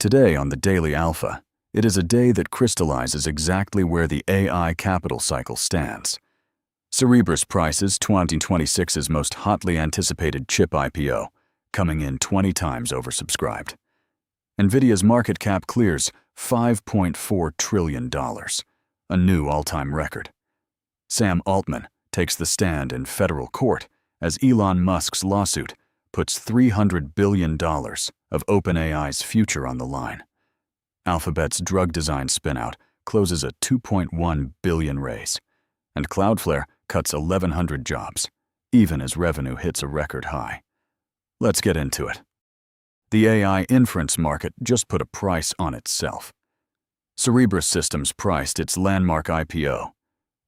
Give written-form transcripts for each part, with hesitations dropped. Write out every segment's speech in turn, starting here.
Today on the Daily Alpha, it is a day that crystallizes exactly where the AI capital cycle stands. Cerebras prices 2026's most hotly anticipated chip IPO, coming in 20 times oversubscribed. NVIDIA's market cap clears $5.4 trillion, a new all-time record. Sam Altman takes the stand in federal court as Elon Musk's lawsuit puts $300 billion of OpenAI's future on the line. Alphabet's drug design spinout closes a $2.1 billion raise, and Cloudflare cuts 1,100 jobs, even as revenue hits a record high. Let's get into it. The AI inference market just put a price on itself. Cerebras Systems priced its landmark IPO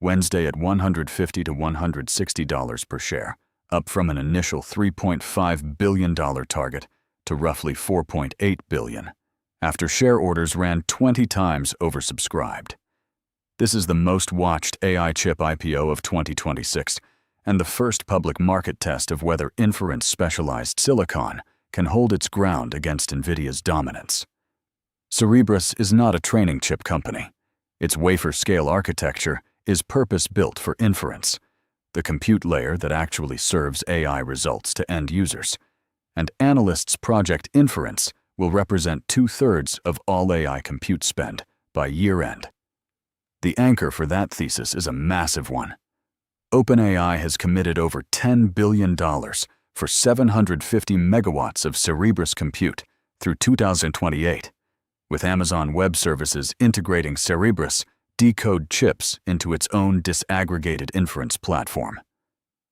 Wednesday at $150 to $160 per share, up from an initial $3.5 billion target to roughly $4.8 billion, after share orders ran 20 times oversubscribed. This is the most watched AI chip IPO of 2026, and the first public market test of whether inference-specialized silicon can hold its ground against NVIDIA's dominance. Cerebras is not a training chip company. Its wafer-scale architecture is purpose-built for inference, the compute layer that actually serves AI results to end users, and analysts project inference will represent 2/3 of all AI compute spend by year-end. The anchor for that thesis is a massive one. OpenAI has committed over $10 billion for 750 megawatts of Cerebras compute through 2028, with Amazon Web Services integrating Cerebras decode chips into its own disaggregated inference platform.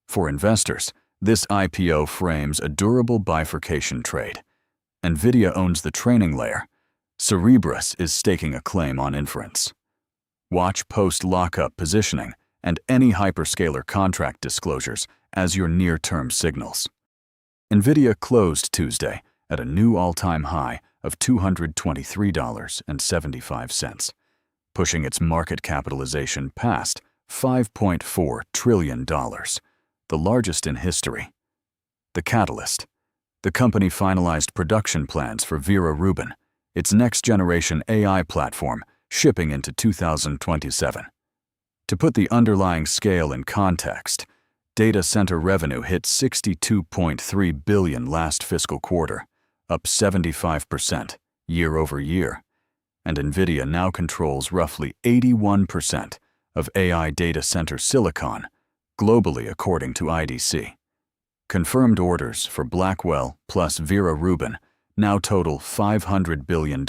For investors, this IPO frames a durable bifurcation trade. NVIDIA owns the training layer. Cerebras is staking a claim on inference. Watch post-lockup positioning and any hyperscaler contract disclosures as your near-term signals. NVIDIA closed Tuesday at a new all-time high of $223.75. pushing its market capitalization past $5.4 trillion, the largest in history. The catalyst. The company finalized production plans for Vera Rubin, its next-generation AI platform, shipping into 2027. To put the underlying scale in context, data center revenue hit $62.3 billion last fiscal quarter, up 75% year over year. And NVIDIA now controls roughly 81% of AI data center silicon, globally according to IDC. Confirmed orders for Blackwell plus Vera Rubin now total $500 billion,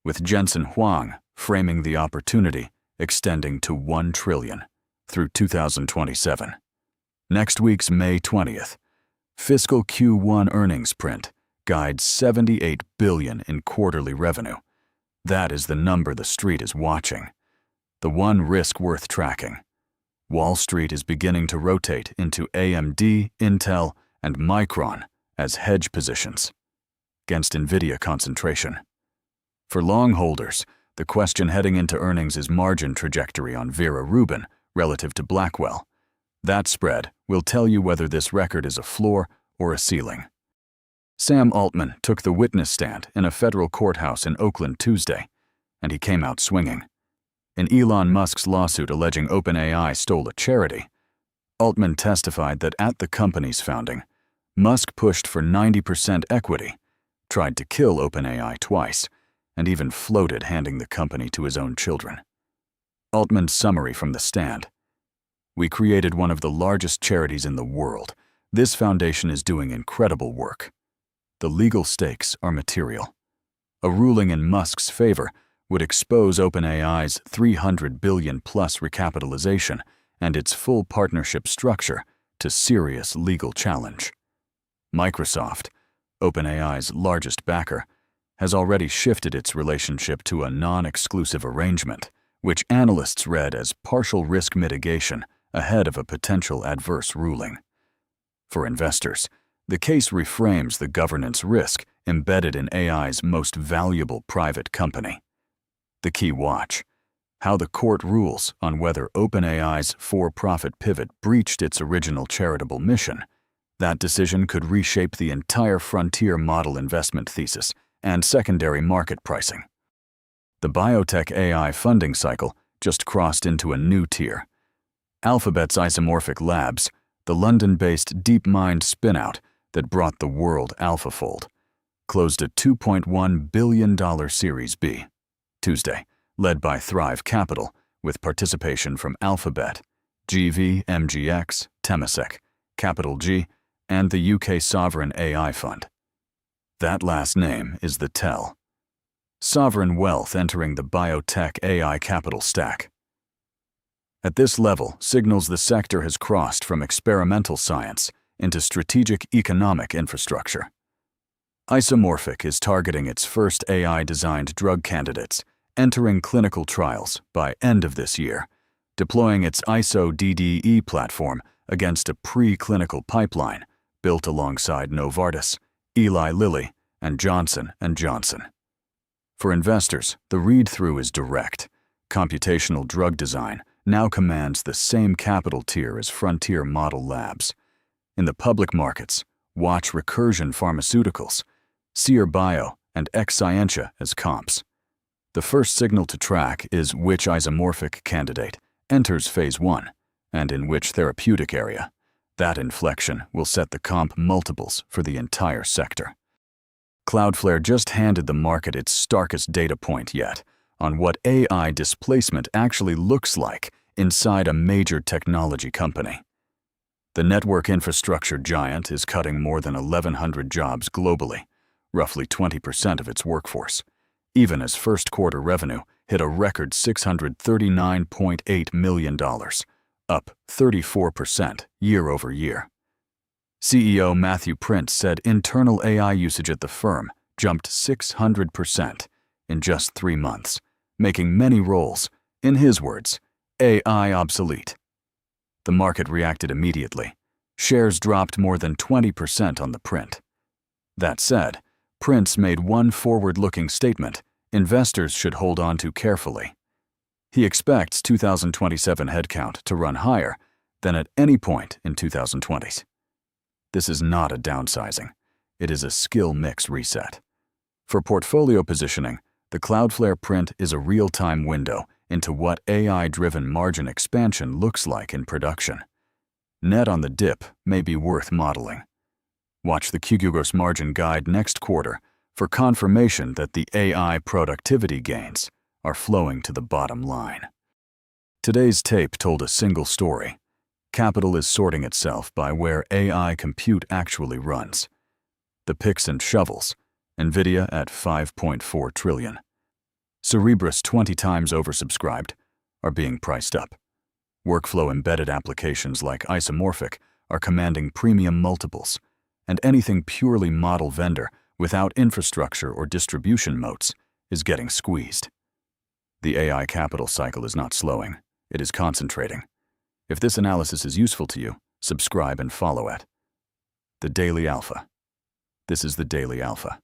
with Jensen Huang framing the opportunity extending to $1 trillion through 2027. Next week's May 20th, fiscal Q1 earnings print guides $78 billion in quarterly revenue. That is the number the street is watching, the one risk worth tracking. Wall Street is beginning to rotate into AMD, Intel, and Micron as hedge positions against NVIDIA concentration. For long holders, the question heading into earnings is margin trajectory on Vera Rubin relative to Blackwell. That spread will tell you whether this record is a floor or a ceiling. Sam Altman took the witness stand in a federal courthouse in Oakland Tuesday, and he came out swinging. In Elon Musk's lawsuit alleging OpenAI stole a charity, Altman testified that at the company's founding, Musk pushed for 90% equity, tried to kill OpenAI twice, and even floated handing the company to his own children. Altman's summary from the stand: "We created one of the largest charities in the world. This foundation is doing incredible work. The legal stakes are material. A ruling in Musk's favor would expose OpenAI's $300 billion plus recapitalization and its full partnership structure to serious legal challenge." Microsoft, OpenAI's largest backer, has already shifted its relationship to a non-exclusive arrangement, which analysts read as partial risk mitigation ahead of a potential adverse ruling. For investors, the case reframes the governance risk embedded in AI's most valuable private company. The key watch: how the court rules on whether OpenAI's for-profit pivot breached its original charitable mission. That decision could reshape the entire frontier model investment thesis and secondary market pricing. The biotech-AI funding cycle just crossed into a new tier. Alphabet's Isomorphic Labs, the London-based DeepMind spinout that brought the world AlphaFold, closed a $2.1 billion Series B Tuesday, led by Thrive Capital, with participation from Alphabet, GV, MGX, Temasek, Capital G, and the UK Sovereign AI Fund. That last name is the tell. Sovereign wealth entering the biotech-AI capital stack. At this level, signals the sector has crossed from experimental science into strategic economic infrastructure. Isomorphic is targeting its first AI-designed drug candidates, entering clinical trials by end of this year, deploying its ISO-DDE platform against a pre-clinical pipeline built alongside Novartis, Eli Lilly, and Johnson & Johnson. For investors, the read-through is direct. Computational drug design now commands the same capital tier as frontier model labs. In the public markets, watch Recursion Pharmaceuticals, Seer Bio, and Exscientia as comps. The first signal to track is which isomorphic candidate enters Phase 1, and in which therapeutic area. That inflection will set the comp multiples for the entire sector. Cloudflare just handed the market its starkest data point yet on what AI displacement actually looks like inside a major technology company. The network infrastructure giant is cutting more than 1,100 jobs globally, roughly 20% of its workforce, even as first quarter revenue hit a record $639.8 million, up 34% year over year. CEO Matthew Prince said internal AI usage at the firm jumped 600% in just 3 months, making many roles, in his words, AI obsolete. The market reacted immediately. Shares dropped more than 20% on the print. That said, Prince made one forward-looking statement investors should hold on to carefully. He expects 2027 headcount to run higher than at any point in 2020s. This is not a downsizing. It is a skill mix reset. For portfolio positioning, the Cloudflare print is a real-time window into what AI-driven margin expansion looks like in production. Net on the dip may be worth modeling. Watch the Q gross margin guide next quarter for confirmation that the AI productivity gains are flowing to the bottom line. Today's tape told a single story. Capital is sorting itself by where AI compute actually runs. The picks and shovels, NVIDIA at $5.4 trillion. Cerebras 20 times oversubscribed, are being priced up. Workflow-embedded applications like Isomorphic are commanding premium multiples, and anything purely model vendor without infrastructure or distribution moats is getting squeezed. The AI capital cycle is not slowing, it is concentrating. If this analysis is useful to you, subscribe and follow at The Daily Alpha. This is The Daily Alpha.